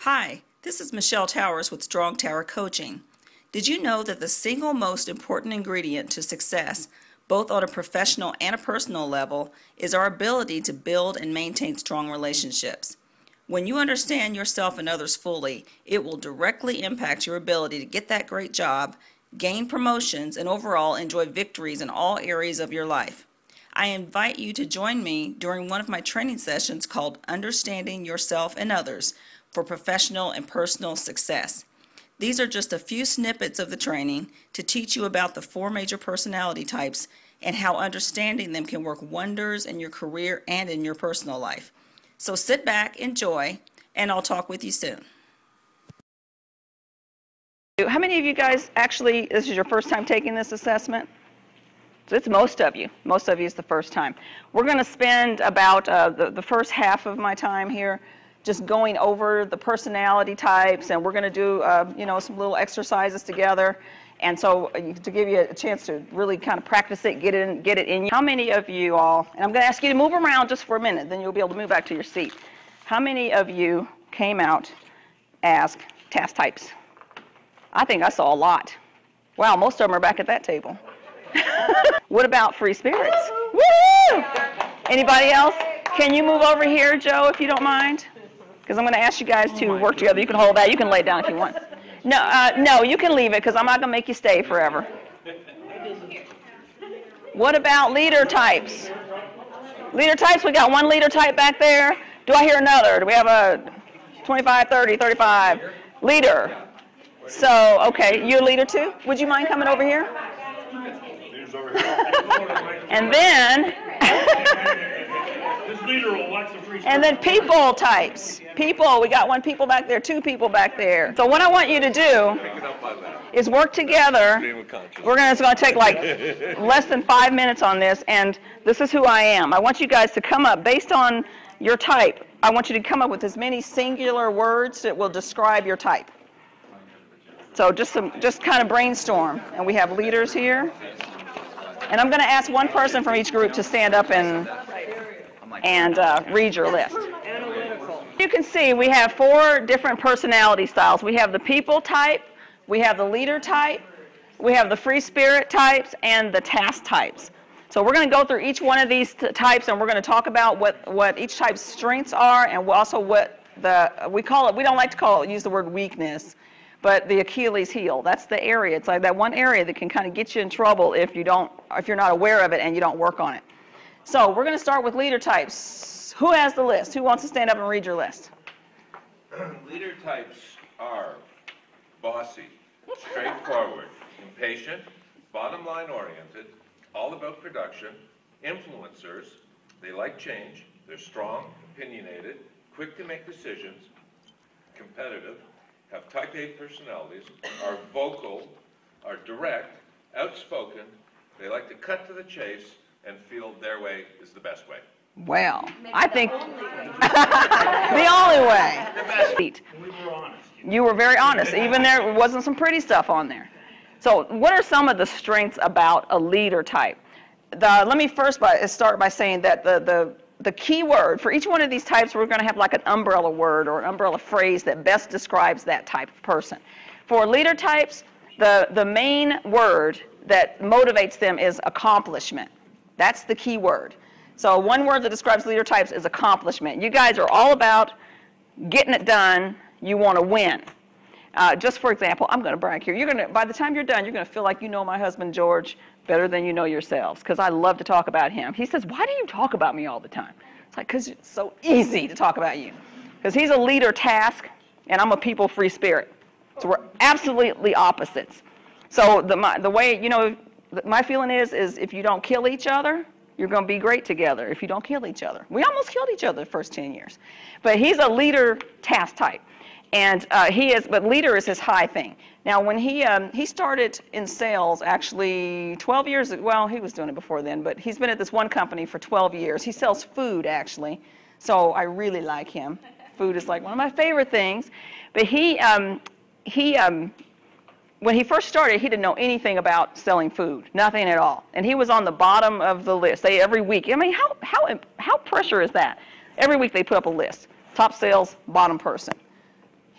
Hi, this is Michelle Towers with Strong Tower Coaching. Did you know that the single most important ingredient to success, both on a professional and a personal level, is our ability to build and maintain strong relationships? When you understand yourself and others fully, it will directly impact your ability to get that great job, gain promotions, and overall enjoy victories in all areas of your life. I invite you to join me during one of my training sessions called Understanding Yourself and Others for Professional and Personal Success. These are just a few snippets of the training to teach you about the 4 major personality types and how understanding them can work wonders in your career and in your personal life. So sit back, enjoy, and I'll talk with you soon. How many of you guys actually, this is your first time taking this assessment? So it's most of you. Most of you is the first time. We're going to spend about the first half of my time here just going over the personality types, and we're going to do some little exercises together, and so to give you a chance to really kind of practice it, get it in you. How many of you all, and I'm going to ask you to move around just for a minute, then you'll be able to move back to your seat. How many of you came out as task types? I think I saw a lot. Wow, most of them are back at that table. What about free spirits? Woo! Anybody else? Can you move over here, Joe, if you don't mind? Because I'm going to ask you guys to work together. You can hold that. You can lay it down if you want. No, you can leave it because I'm not going to make you stay forever. What about leader types? Leader types, we got one leader type back there. Do I hear another? Do we have a 25, 30, 35? Leader. So, okay, you're a leader too? Would you mind coming over here? Leader's over here. And then... This leader will watch the free. And then people types. People, we got 1 people back there, 2 people back there. So what I want you to do is work together. It's going to take like less than 5 minutes on this, and this is who I am. I want you guys to come up based on your type. I want you to come up with as many singular words that will describe your type. So just kind of brainstorm. And we have leaders here. And I'm going to ask one person from each group to stand up and read your list. You can see we have 4 different personality styles. We have the people type, we have the leader type, we have the free spirit types, and the task types. So we're going to go through each one of these types, and we're going to talk about what each type's strengths are, and also what we don't like to use the word weakness, but the Achilles heel. That's the area. It's like that one area that can kind of get you in trouble if you're not aware of it and you don't work on it. So we're going to start with leader types. Who has the list? Who wants to stand up and read your list? Leader types are bossy, straightforward, impatient, bottom line oriented, all about production, influencers, they like change, they're strong, opinionated, quick to make decisions, competitive, have type A personalities, are vocal, are direct, outspoken, they like to cut to the chase, and feel their way is the best way. Well, I think the only way. The best. We were honest. You were very honest. Even there wasn't some pretty stuff on there. So what are some of the strengths about a leader type? Let me first start by saying that the key word for each one of these types, we're going to have like an umbrella word or an umbrella phrase that best describes that type of person. For leader types, the main word that motivates them is accomplishment. That's the key word. So one word that describes leader types is accomplishment. You guys are all about getting it done. You want to win. Just for example, I'm going to brag here. By the time you're done, you're going to feel like you know my husband George better than you know yourselves, because I love to talk about him. He says, "Why do you talk about me all the time?" It's like, because it's so easy to talk about you. Because he's a leader task, and I'm a people free spirit. So we're absolutely opposites. So the way, my feeling is if you don't kill each other, you're going to be great together if you don't kill each other. We almost killed each other the first 10 years. But he's a leader task type. And but leader is his high thing. Now, when he started in sales, actually 12 years, well, he was doing it before then, but he's been at this one company for 12 years. He sells food, actually. So I really like him. Food is like one of my favorite things. But when he first started, he didn't know anything about selling food, nothing at all. And he was on the bottom of the list. Every week, I mean, how pressure is that? Every week they put up a list. Top sales, bottom person.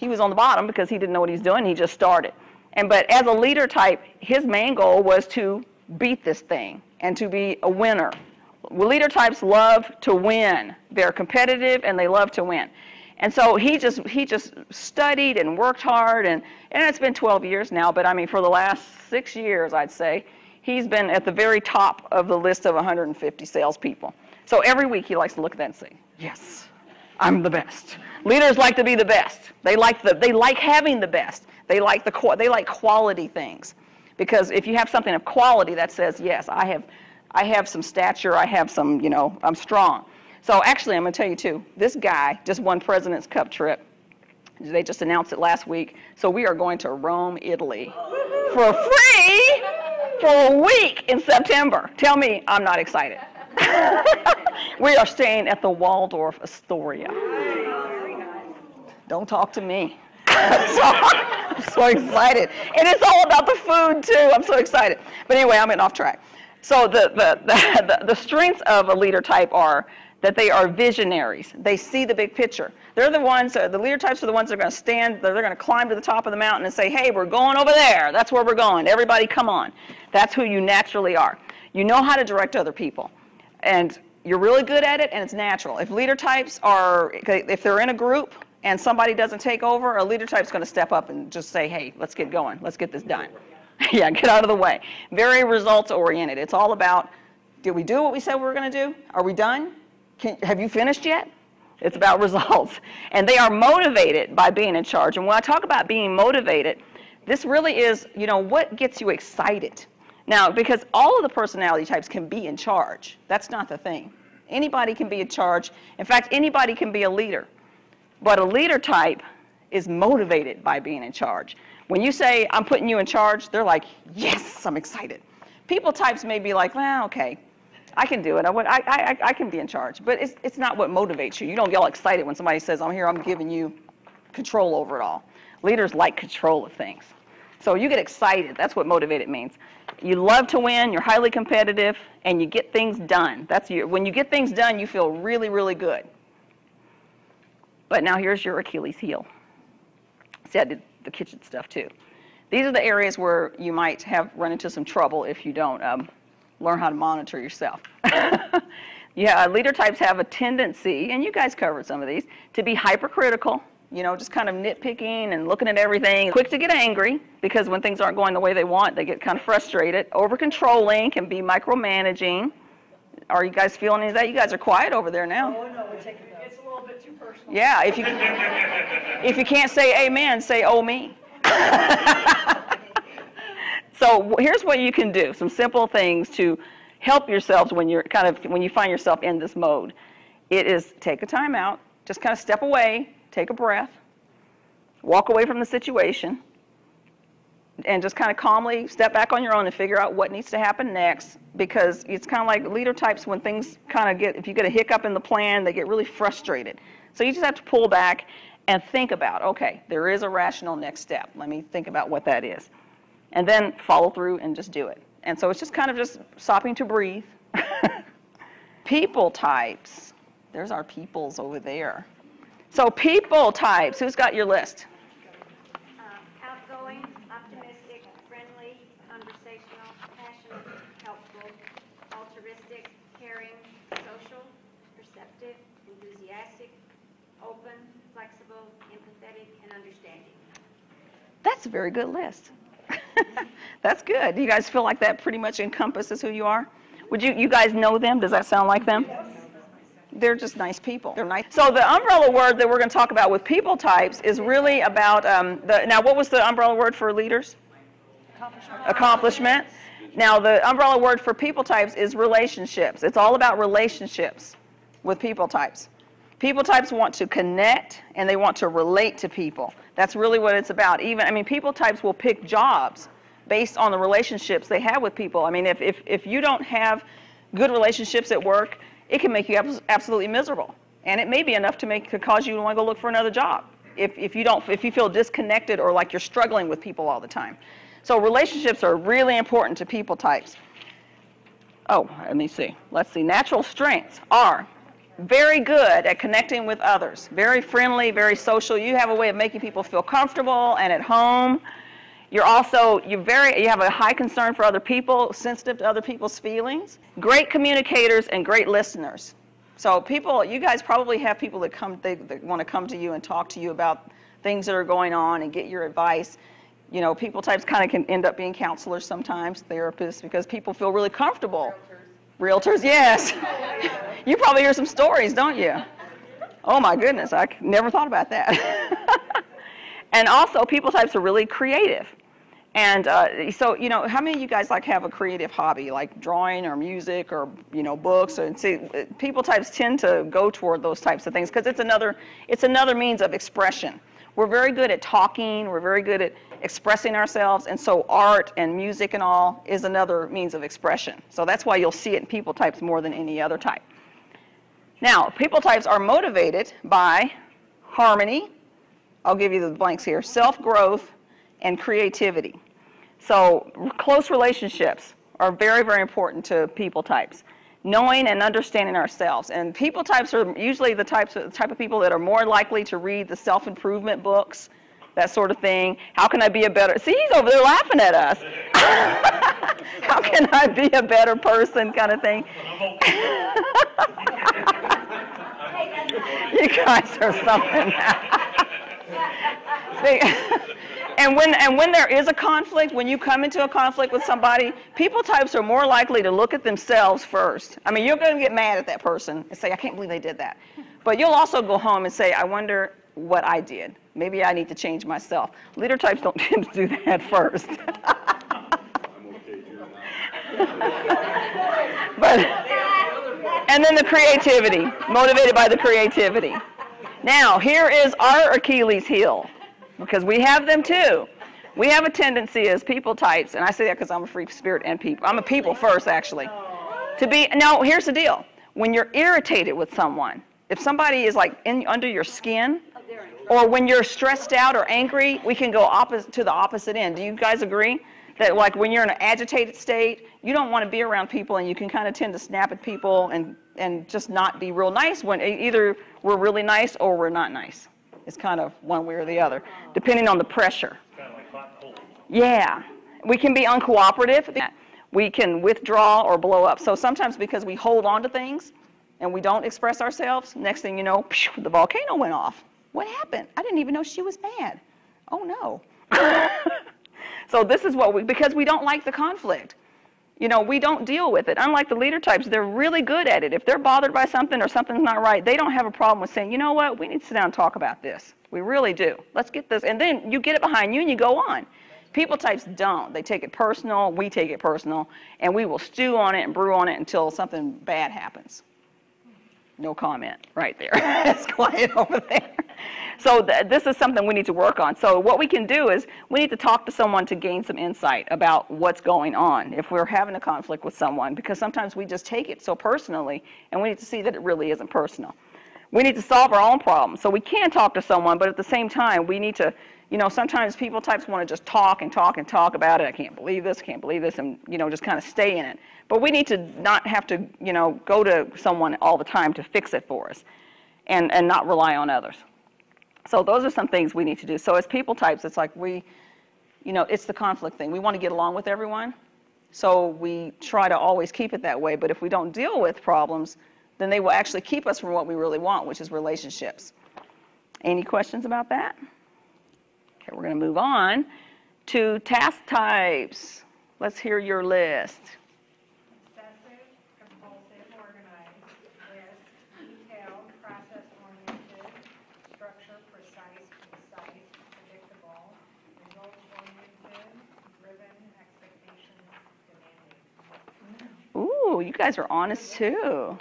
He was on the bottom because he didn't know what he's doing. He just started. But as a leader type, his main goal was to beat this thing and to be a winner. Well, leader types love to win. They're competitive and they love to win. And so he just studied and worked hard, and it's been 12 years now, but I mean for the last 6 years, I'd say, he's been at the very top of the list of 150 salespeople. So every week he likes to look at that and say, yes, I'm the best. Leaders like to be the best. They like having the best. They like quality things. Because if you have something of quality that says, yes, I have some stature, I have some, I'm strong. So actually, I'm going to tell you too, this guy just won President's Cup trip. They just announced it last week. So we are going to Rome, Italy for free for a week in September. Tell me I'm not excited. We are staying at the Waldorf Astoria. Don't talk to me. I'm so excited. And it's all about the food too. I'm so excited. But anyway, I'm getting off track. So the strengths of a leader type are that they are visionaries. They see the big picture. They're the ones, the leader types are the ones that are going to stand, they're going to climb to the top of the mountain and say, hey, we're going over there. That's where we're going. Everybody come on. That's who you naturally are. You know how to direct other people. And you're really good at it, and it's natural. If leader types are, if they're in a group and somebody doesn't take over, a leader type's going to step up and just say, hey, let's get going. Let's get this done. Yeah, get out of the way. Very results oriented. It's all about, did we do what we said we were going to do? Are we done? Have you finished yet? It's about results. And they are motivated by being in charge. And when I talk about being motivated, this really is, what gets you excited? Now, because all of the personality types can be in charge. That's not the thing. Anybody can be in charge. In fact, anybody can be a leader. But a leader type is motivated by being in charge. When you say, I'm putting you in charge, they're like, yes, I'm excited. People types may be like, well, okay, I can do it. I can be in charge. But it's not what motivates you. You don't get all excited when somebody says, I'm here, I'm giving you control over it all. Leaders like control of things. So you get excited. That's what motivated means. You love to win, you're highly competitive, and you get things done. When you get things done, you feel really, really good. But now here's your Achilles heel. See, I did the kitchen stuff too. These are the areas where you might run into some trouble if you don't learn how to monitor yourself. Yeah, leader types have a tendency, and you guys covered some of these, to be hypercritical, just kind of nitpicking and looking at everything. Quick to get angry, because when things aren't going the way they want, they get kind of frustrated. Over-controlling, can be micromanaging. Are you guys feeling any of that? You guys are quiet over there now. Oh, no, we're taking it. It's a little bit too personal. Yeah, if you can't say amen, say oh me. So here's what you can do, some simple things to help yourselves when you find yourself in this mode. It is take a time out, just kind of step away, take a breath, walk away from the situation, and just kind of calmly step back on your own and figure out what needs to happen next, because it's kind of like leader types when things if you get a hiccup in the plan, they get really frustrated. So you just have to pull back and think about, okay, there is a rational next step. Let me think about what that is. And then follow through and just do it. And so it's just kind of just stopping to breathe. People types. There's our peoples over there. So people types, who's got your list? Outgoing, optimistic, friendly, conversational, passionate, helpful, altruistic, caring, social, perceptive, enthusiastic, open, flexible, empathetic, and understanding. That's a very good list. That's good. Do you guys feel like that pretty much encompasses who you are? Would you guys know them? Does that sound like them? They're just nice people. They're nice. So the umbrella word that we're going to talk about with people types is really about now what was the umbrella word for leaders? Accomplishment. Now the umbrella word for people types is relationships. It's all about relationships with people types. People types want to connect and they want to relate to people. That's really what it's about. People types will pick jobs based on the relationships they have with people. If you don't have good relationships at work, it can make you absolutely miserable. And it may be enough to cause you to want to go look for another job if you feel disconnected or like you're struggling with people all the time. So relationships are really important to people types. Oh, let me see. Let's see. Natural strengths are Very good at connecting with others. Very friendly, very social. You have a way of making people feel comfortable and at home. You have a high concern for other people, sensitive to other people's feelings. Great communicators and great listeners. So you guys probably have people that want to come to you and talk to you about things that are going on and get your advice. You know, people types kind of can end up being counselors sometimes, therapists, because people feel really comfortable. Realtors, yes. You probably hear some stories, don't you? Oh my goodness, I never thought about that. And also, people types are really creative. And so, you know, how many of you guys have a creative hobby, like drawing or music or, you know, books? And see, people types tend to go toward those types of things because it's another means of expression. We're very good at talking. We're very good at expressing ourselves. And so art and music and all is another means of expression. So that's why you'll see it in people types more than any other type. Now, people types are motivated by harmony. I'll give you the blanks here. Self-growth and creativity. So close relationships are very, very important to people types. Knowing and understanding ourselves. And people types are usually the type of people that are more likely to read the self-improvement books, that sort of thing. How can I be a better, see, he's over there laughing at us. How can I be a better person kind of thing. You guys are something. And when there is a conflict, when you come into a conflict with somebody, people types are more likely to look at themselves first. I mean, you're going to get mad at that person and say, I can't believe they did that. But you'll also go home and say, I wonder what I did. Maybe I need to change myself. Leader types don't tend to do that first. And then the creativity, motivated by the creativity. Now, here is our Achilles heel. Because we have them too. We have a tendency as people types, and I say that because I'm a free spirit and people. I'm a people first, actually. No, here's the deal. When you're irritated with someone, if somebody is like under your skin, or when you're stressed out or angry, we can go to the opposite end. Do you guys agree? That like when you're in an agitated state, you don't want to be around people, and you can kind of tend to snap at people and just not be real nice when either we're really nice or we're not nice. It's kind of one way or the other, depending on the pressure. Kind of like hot and cold. Yeah. We can be uncooperative. We can withdraw or blow up. So sometimes because we hold on to things and we don't express ourselves, next thing you know, the volcano went off. What happened? I didn't even know she was mad. Oh, no. So this is because we don't like the conflict. You know, we don't deal with it. Unlike the leader types, they're really good at it. If they're bothered by something or something's not right, they don't have a problem with saying, you know what, we need to sit down and talk about this. We really do. Let's get this. And then you get it behind you and you go on. People types don't. They take it personal. We take it personal. And we will stew on it and brew on it until something bad happens. No comment right there. It's quiet over there. So this is something we need to work on. So what we can do is we need to talk to someone to gain some insight about what's going on if we're having a conflict with someone, because sometimes we just take it so personally, and we need to see that it really isn't personal. We need to solve our own problems. So we can talk to someone, but at the same time, we need to, you know, sometimes people types want to just talk and talk and talk about it. I can't believe this, and, you know, just kind of stay in it. But we need to not have to, you know, go to someone all the time to fix it for us and not rely on others. So those are some things we need to do. So as people types, it's like it's the conflict thing. We want to get along with everyone. So we try to always keep it that way. But if we don't deal with problems, then they will actually keep us from what we really want, which is relationships. Any questions about that? Okay, we're going to move on to task types. Let's hear your list. Obsessive, compulsive, organized, risk, detailed, process-oriented, structure, precise, concise, predictable, results-oriented, driven, expectations, demanding. Ooh, you guys are honest too.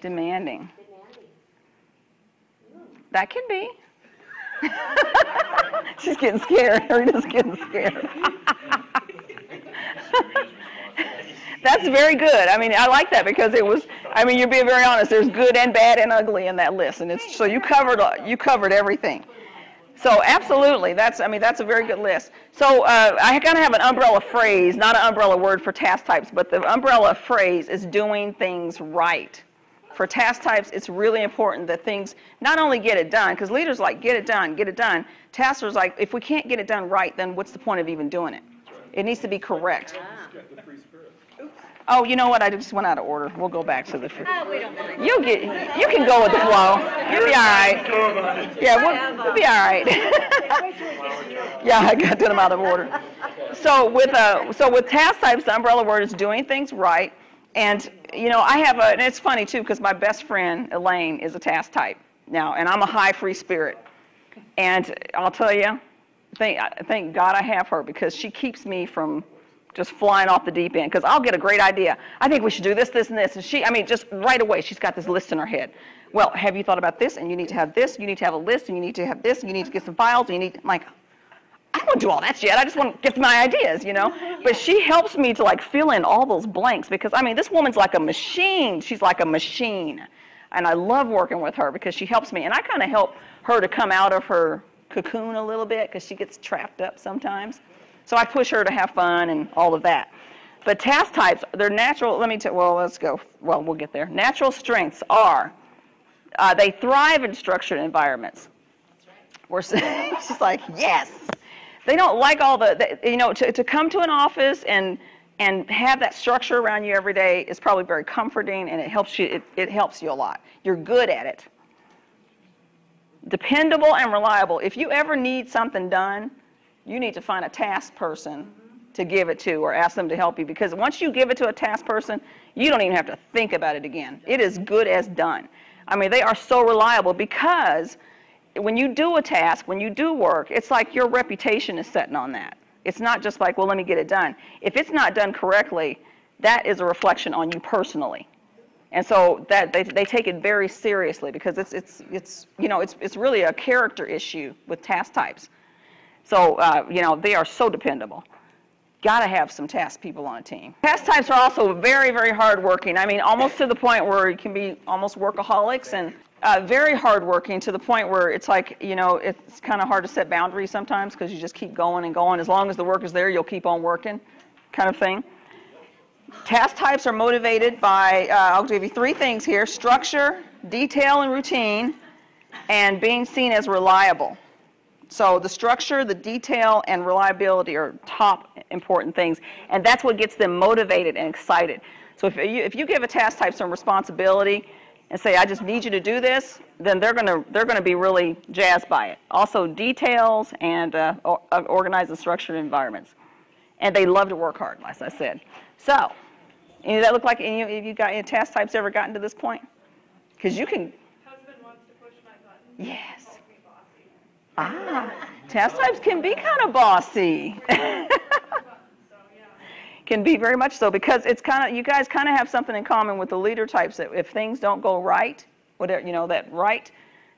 Demanding. That can be. She's getting scared. Rita's getting scared. That's very good. I mean, I like that because you're being very honest. There's good and bad and ugly in that list, and so you covered everything. So absolutely, that's a very good list. So I kind of have an umbrella phrase, not an umbrella word for task types, but the umbrella phrase is doing things right. for task types, it's really important that things not only get it done, because leaders like get it done, get it done. Taskers like, if we can't get it done right, then what's the point of even doing it? It needs to be correct. Oh, you know what? I just went out of order. We'll go back to the free. We don't mind. You can go with the flow. You'll be all right. Yeah, we'll be all right. Yeah, I got them out of order. So with task types, the umbrella word is doing things right. And you know, and it's funny too, because my best friend Elaine is a task type now, and I'm a high free spirit. And I'll tell you, thank God I have her, because she keeps me from just flying off the deep end, because I'll get a great idea. I think we should do this, this, and this. And just right away, she's got this list in her head. Well, have you thought about this? And you need to have this, you need to have a list, and you need to have this, and you need to get some files, and I'm like, I don't want to do all that yet. I just want to get my ideas, you know? But she helps me to like fill in all those blanks, because this woman's like a machine. She's like a machine. And I love working with her because she helps me. And I kind of help her to come out of her cocoon a little bit, because she gets trapped up sometimes. So I push her to have fun and all of that. But task types, they're natural. Let's go. Well, we'll get there. Natural strengths are, they thrive in structured environments. That's right. She's like, yes. They don't like all to come to an office and have that structure around you every day is probably very comforting, and it helps you. It helps you a lot. You're good at it. Dependable and reliable. If you ever need something done, you need to find a task person to give it to, or ask them to help you, because once you give it to a task person, you don't even have to think about it again. It is good as done. They are so reliable, because when you do a task, when you do work, it's like your reputation is setting on that. It's not just like, well, let me get it done. If it's not done correctly, that is a reflection on you personally. And so that they take it very seriously, because it's really a character issue with task types. So, they are so dependable. Got to have some task people on a team. Task types are also very, very hardworking. Almost to the point where you can be almost workaholics, and very hardworking to the point where it's like, it's kind of hard to set boundaries sometimes, because you just keep going and going. As long as the work is there, you'll keep on working, kind of thing. Task types are motivated by, I'll give you 3 things here: structure, detail and routine, and being seen as reliable. So the structure, the detail, and reliability are top important things, and that's what gets them motivated and excited. So if you give a task type some responsibility and say, I just need you to do this, then they're gonna be really jazzed by it. Also details and organized and structured environments, and they love to work hard, as I said. So, any of that look like any of you got any task types ever gotten to this point? Because you can. Husband wants to push my button. Yes. Task types can be kind of bossy. Can be very much so, because it's you guys kind of have something in common with the leader types, that if things don't go right,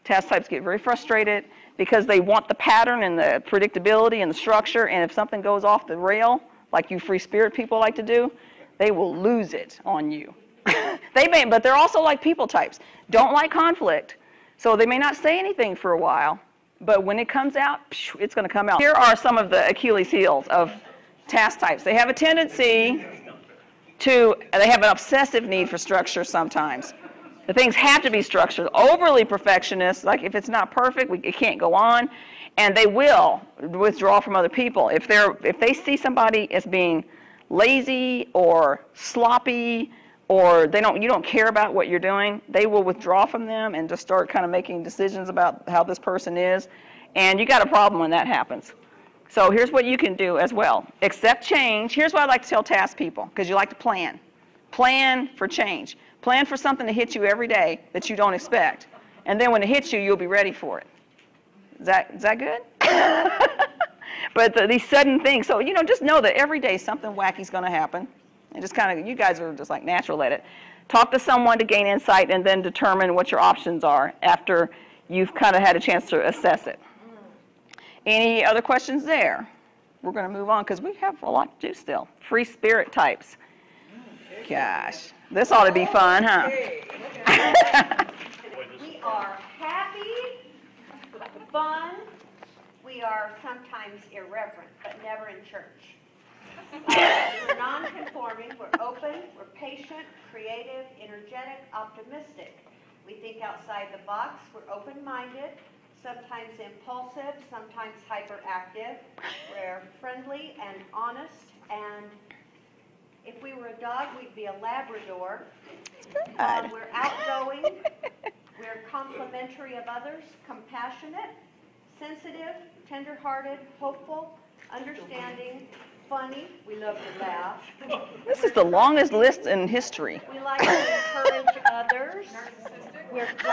task types get very frustrated, because they want the pattern and the predictability and the structure, and if something goes off the rail, like you free spirit people like to do, they will lose it on you. But they're also like people types. Don't like conflict, so they may not say anything for a while, but when it comes out, it's going to come out. Here are some of the Achilles heels of task types. They have a tendency they have an obsessive need for structure sometimes. The things have to be structured. Overly perfectionist, like if it's not perfect, it can't go on, and they will withdraw from other people. If they see somebody as being lazy or sloppy, or you don't care about what you're doing, they will withdraw from them and just start kind of making decisions about how this person is, and you got a problem when that happens. So here's what you can do as well. Accept change. Here's what I like to tell task people, because you like to plan. Plan for change. Plan for something to hit you every day that you don't expect, and then when it hits you, you'll be ready for it. Is that good? But these sudden things, so just know that every day something wacky's going to happen. And just kind of, you guys are just like natural at it. Talk to someone to gain insight, and then determine what your options are after you've kind of had a chance to assess it. Any other questions there? We're going to move on, because we have a lot to do still. Free spirit types. Gosh, this ought to be fun, huh? We are happy, fun. We are sometimes irreverent, but never in church. We're non-conforming, we're open, we're patient, creative, energetic, optimistic. We think outside the box, we're open-minded, sometimes impulsive, sometimes hyperactive. We're friendly and honest, and if we were a dog, we'd be a Labrador. We're outgoing, we're complimentary of others, compassionate, sensitive, tender-hearted, hopeful, understanding, funny. We love to laugh. This is the longest list in history. We like to encourage others. We're It's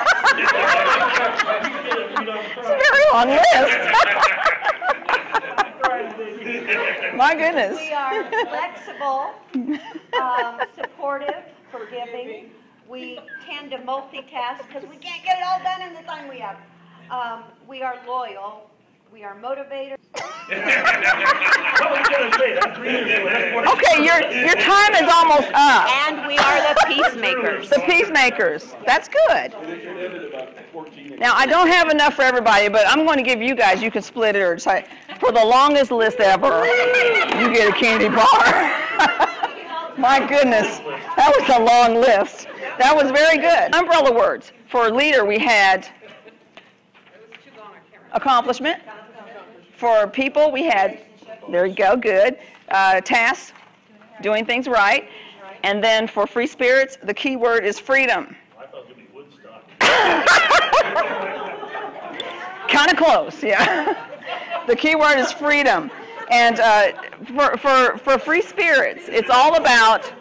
a very long list. My goodness. We are flexible, supportive, forgiving. We tend to multitask because we can't get it all done in the time we have. We are loyal. We are motivators. Okay, your time is almost up. And we are the peacemakers. The peacemakers. That's good. Now, I don't have enough for everybody, but I'm going to give you guys, you can split it or decide. For the longest list ever, you get a candy bar. My goodness, that was a long list. That was very good. Umbrella words. For leader, we had accomplishment. For people, we had, there you go, good. Tasks, doing things right. And then for free spirits, the key word is freedom. I thought it would be Woodstock. Kind of close, yeah. The key word is freedom. And for free spirits, it's all about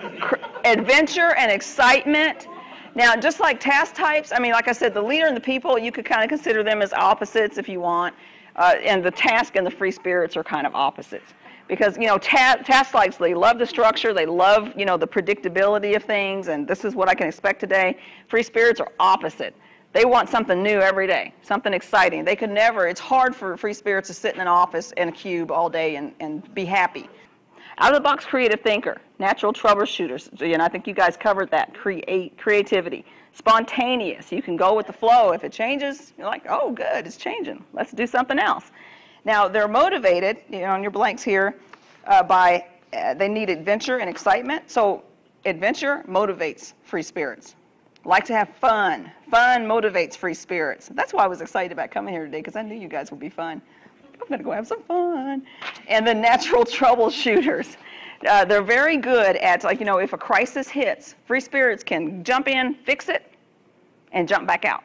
adventure and excitement. Now, just like task types, I mean, like I said, the leader and the people, you could kind of consider them as opposites if you want. And the task and the free spirits are kind of opposites. Because, you know, task types, they love the structure, they love, you know, the predictability of things, and this is what I can expect today. Free spirits are opposite. They want something new every day, something exciting. They could never, it's hard for free spirits to sit in an office in a cube all day and be happy. Out-of-the-box creative thinker, natural troubleshooters, and I think you guys covered that, creativity. Spontaneous, you can go with the flow. If it changes, you're like, oh, good, it's changing. Let's do something else. Now, they're motivated, you know, on your blanks here, by, they need adventure and excitement. So adventure motivates free spirits. Like to have fun. Fun motivates free spirits. That's why I was excited about coming here today, because I knew you guys would be fun. I'm going to go have some fun. And the natural troubleshooters. They're very good at, like, you know, if a crisis hits, free spirits can jump in, fix it, and jump back out.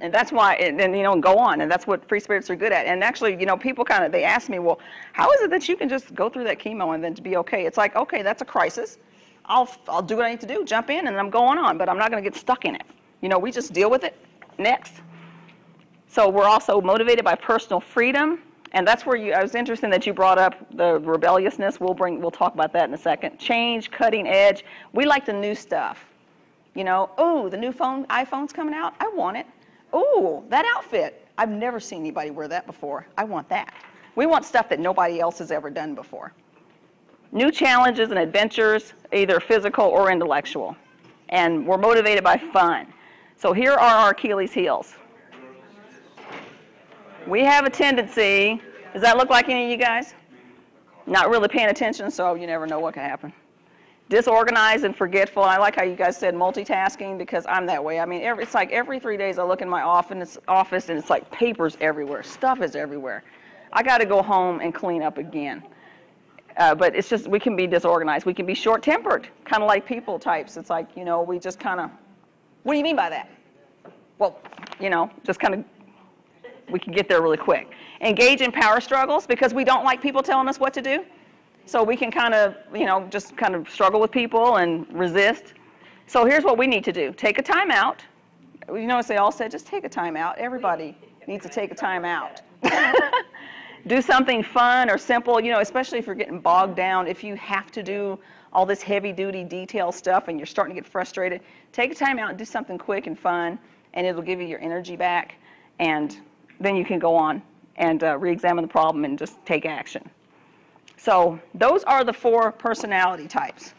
And that's why, and you know, go on. And that's what free spirits are good at. And actually, you know, people kind of, they ask me, well, how is it that you can just go through that chemo and then to be okay? It's like, okay, that's a crisis. I'll do what I need to do, jump in, and I'm going on, but I'm not going to get stuck in it. You know, we just deal with it. Next. So we're also motivated by personal freedom. And that's where I was interested that you brought up the rebelliousness. We'll talk about that in a second. Change, cutting edge. We like the new stuff. You know, oh, the new iPhone's coming out. I want it. Oh, that outfit. I've never seen anybody wear that before. I want that. We want stuff that nobody else has ever done before. New challenges and adventures, either physical or intellectual. And we're motivated by fun. So here are our Achilles heels. We have a tendency, does that look like any of you guys? Not really paying attention, so you never know what can happen. Disorganized and forgetful. I like how you guys said multitasking, because I'm that way. I mean, it's like every 3 days I look in my office and it's like papers everywhere. Stuff is everywhere. I got to go home and clean up again. But it's just, we can be disorganized. We can be short-tempered, kind of like people types. It's like, you know, we just kind of, what do you mean by that? Well, you know, just kind of, we can get there really quick. Engage in power struggles, because we don't like people telling us what to do. So we can kind of, you know, just kind of struggle with people and resist. So here's what we need to do. Take a time out. You notice they all said, just take a time out. Everybody needs to take a time out. Do something fun or simple, you know, especially if you're getting bogged down. If you have to do all this heavy-duty detail stuff and you're starting to get frustrated, take a time out and do something quick and fun, and it'll give you your energy back. And then you can go on and re-examine the problem and just take action. So those are the 4 personality types.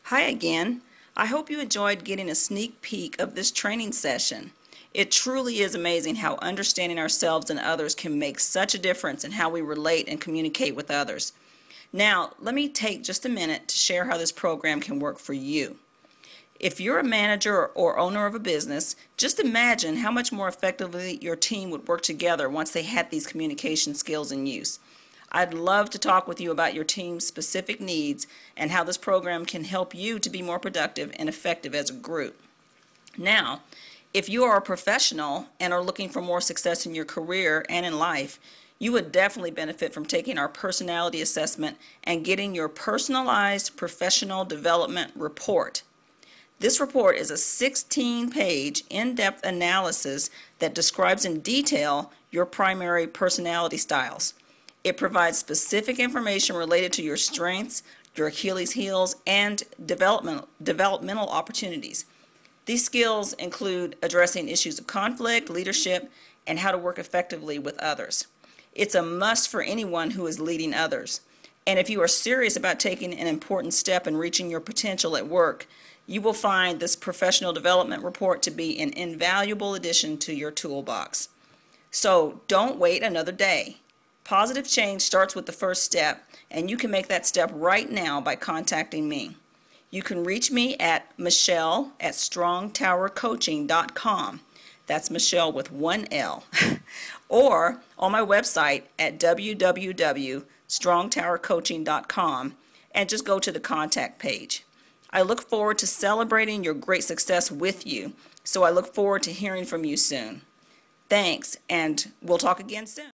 Hi again. I hope you enjoyed getting a sneak peek of this training session. It truly is amazing how understanding ourselves and others can make such a difference in how we relate and communicate with others. Now, let me take just a minute to share how this program can work for you. If you're a manager or owner of a business, just imagine how much more effectively your team would work together once they had these communication skills in use. I'd love to talk with you about your team's specific needs and how this program can help you to be more productive and effective as a group. Now, if you are a professional and are looking for more success in your career and in life, you would definitely benefit from taking our personality assessment and getting your personalized professional development report. This report is a 16-page in-depth analysis that describes in detail your primary personality styles. It provides specific information related to your strengths, your Achilles heels, and developmental opportunities. These skills include addressing issues of conflict, leadership, and how to work effectively with others. It's a must for anyone who is leading others. And if you are serious about taking an important step in reaching your potential at work, you will find this professional development report to be an invaluable addition to your toolbox. So don't wait another day. Positive change starts with the first step, and you can make that step right now by contacting me. You can reach me at michelle@strongtowercoaching.com. That's Michelle with one L. Or on my website at www.strongtowercoaching.com, and just go to the contact page. I look forward to celebrating your great success with you, so I look forward to hearing from you soon. Thanks, and we'll talk again soon.